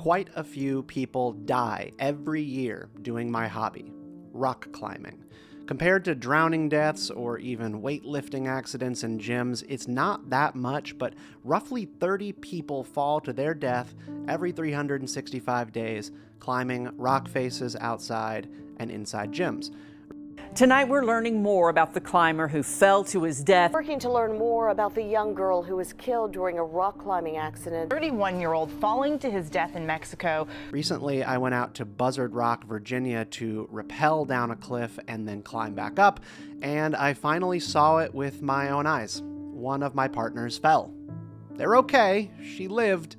Quite a few people die every year doing my hobby, rock climbing. Compared to drowning deaths or even weightlifting accidents in gyms, it's not that much, but roughly 30 people fall to their death every 365 days climbing rock faces outside and inside gyms. Tonight we're learning more about the climber who fell to his death. Working to learn more about the young girl who was killed during a rock climbing accident. 31-year-old falling to his death in Mexico. Recently, I went out to Buzzard Rock, Virginia to rappel down a cliff and then climb back up, and I finally saw it with my own eyes. One of my partners fell. They're okay, she lived,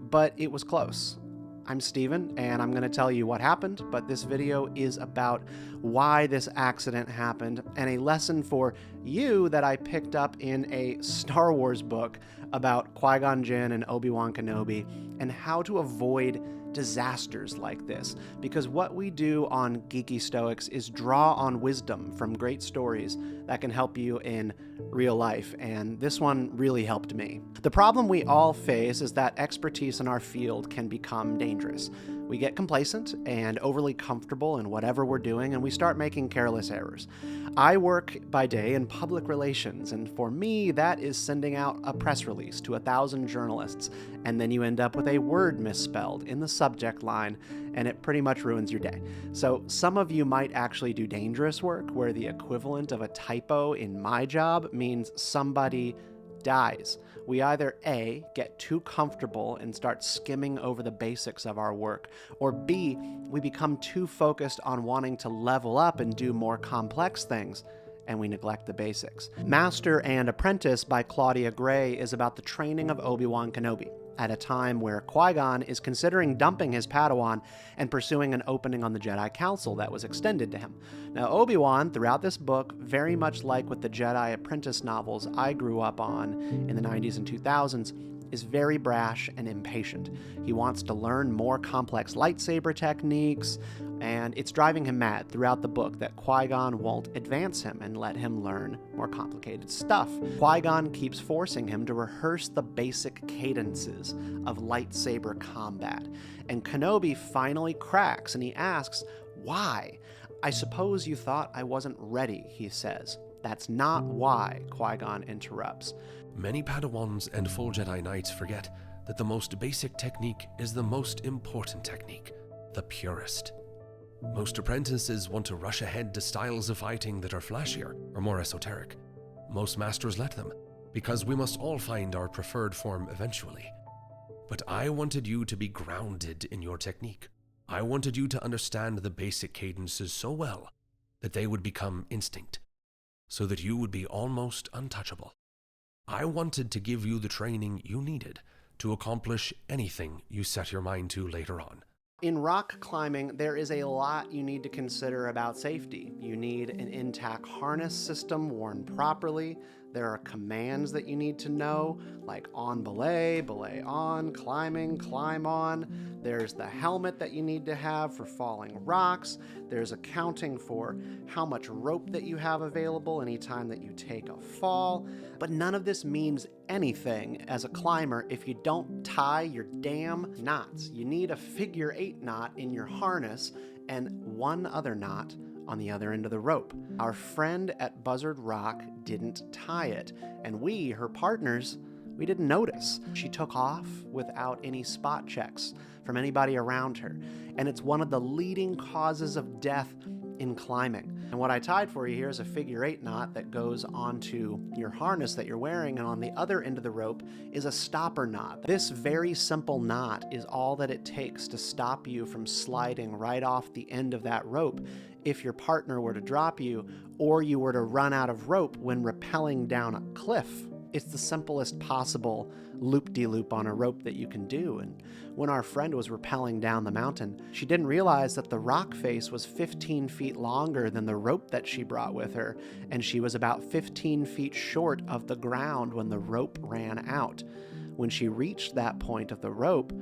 but it was close. I'm Steven, and I'm going to tell you what happened, but this video is about why this accident happened and a lesson for you that I picked up in a Star Wars book about Qui-Gon Jinn and Obi-Wan Kenobi and how to avoid disasters like this. Because what we do on Geeky Stoics is draw on wisdom from great stories that can help you in real life, and this one really helped me. The problem we all face is that expertise in our field can become dangerous. We get complacent and overly comfortable in whatever we're doing, and we start making careless errors. I work by day in public relations, and for me, that is sending out a press release to 1,000 journalists, and then you end up with a word misspelled in the subject line, and it pretty much ruins your day. So some of you might actually do dangerous work where the equivalent of a typo in my job means somebody dies. We either A, get too comfortable and start skimming over the basics of our work, or B, we become too focused on wanting to level up and do more complex things, and we neglect the basics. Master and Apprentice by Claudia is about the training of Obi-Wan Kenobi, at a time where Qui-Gon is considering dumping his Padawan and pursuing an opening on the Jedi Council that was extended to him. Now, Obi-Wan, throughout this book, very much like with the Jedi Apprentice novels I grew up on in the 90s and 2000s, is very brash and impatient. He wants to learn more complex lightsaber techniques, and it's driving him mad throughout the book that Qui-Gon won't advance him and let him learn more complicated stuff. Qui-Gon keeps forcing him to rehearse the basic cadences of lightsaber combat, and Kenobi finally cracks and he asks, "Why? I suppose you thought I wasn't ready," he says. "That's not why," Qui-Gon interrupts. Many Padawans and full Jedi Knights forget that the most basic technique is the most important technique, the purest. Most apprentices want to rush ahead to styles of fighting that are flashier or more esoteric. Most masters let them, because we must all find our preferred form eventually. But I wanted you to be grounded in your technique. I wanted you to understand the basic cadences so well that they would become instinct, so that you would be almost untouchable. I wanted to give you the training you needed to accomplish anything you set your mind to later on. In rock climbing, there is a lot you need to consider about safety. You need an intact harness system worn properly. There are commands that you need to know, like on belay, belay on, climbing, climb on. There's the helmet that you need to have for falling rocks. There's accounting for how much rope that you have available anytime that you take a fall. But none of this means anything as a climber if you don't tie your damn knots. You need a figure 8 knot in your harness and one other knot on the other end of the rope. Our friend at Buzzard Rock didn't tie it, and we, her partners, we didn't notice. She took off without any spot checks from anybody around her, and it's one of the leading causes of death in climbing. And what I tied for you here is a figure 8 knot that goes onto your harness that you're wearing, and on the other end of the rope is a stopper knot. This very simple knot is all that it takes to stop you from sliding right off the end of that rope if your partner were to drop you or you were to run out of rope when rappelling down a cliff. It's the simplest possible loop-de-loop on a rope that you can do. And when our friend was rappelling down the mountain, she didn't realize that the rock face was 15 feet longer than the rope that she brought with her, and she was about 15 feet short of the ground when the rope ran out. When she reached that point of the rope,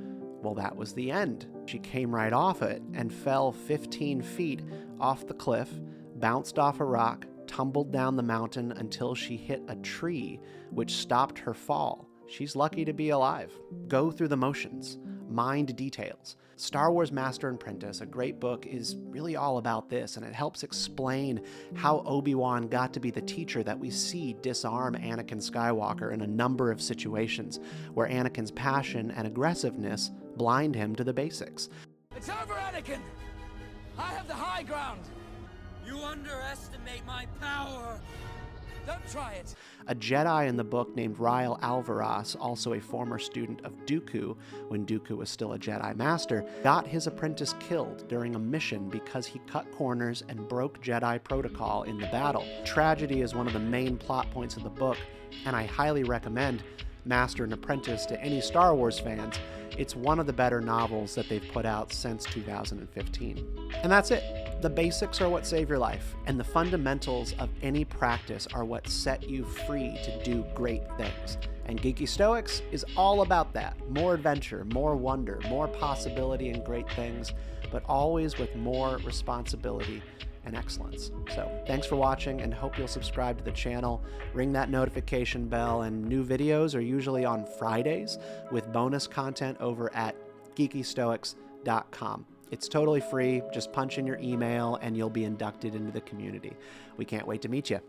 well, that was the end. She came right off it and fell 15 feet off the cliff, bounced off a rock, tumbled down the mountain until she hit a tree, which stopped her fall. She's lucky to be alive. Go through the motions. mind details. Star Wars Master and Apprentice, a great book, is really all about this, and it helps explain how Obi-Wan got to be the teacher that we see disarm Anakin Skywalker in a number of situations, where Anakin's passion and aggressiveness blind him to the basics. It's over, Anakin! I have the high ground! You underestimate my power! Don't try it! A Jedi in the book named Rael Alvarez, also a former student of Dooku when Dooku was still a Jedi Master, got his apprentice killed during a mission because he cut corners and broke Jedi protocol in the battle. Tragedy is one of the main plot points of the book, and I highly recommend Master and Apprentice to any Star Wars fans. It's one of the better novels that they've put out since 2015. And that's it. The basics are what save your life, and the fundamentals of any practice are what set you free to do great things. And Geeky Stoics is all about that. More adventure, more wonder, more possibility and great things, but always with more responsibility and excellence. So thanks for watching, and hope you'll subscribe to the channel, ring that notification bell, and new videos are usually on Fridays with bonus content over at geekystoics.com. It's totally free. Just punch in your email and you'll be inducted into the community. We can't wait to meet you.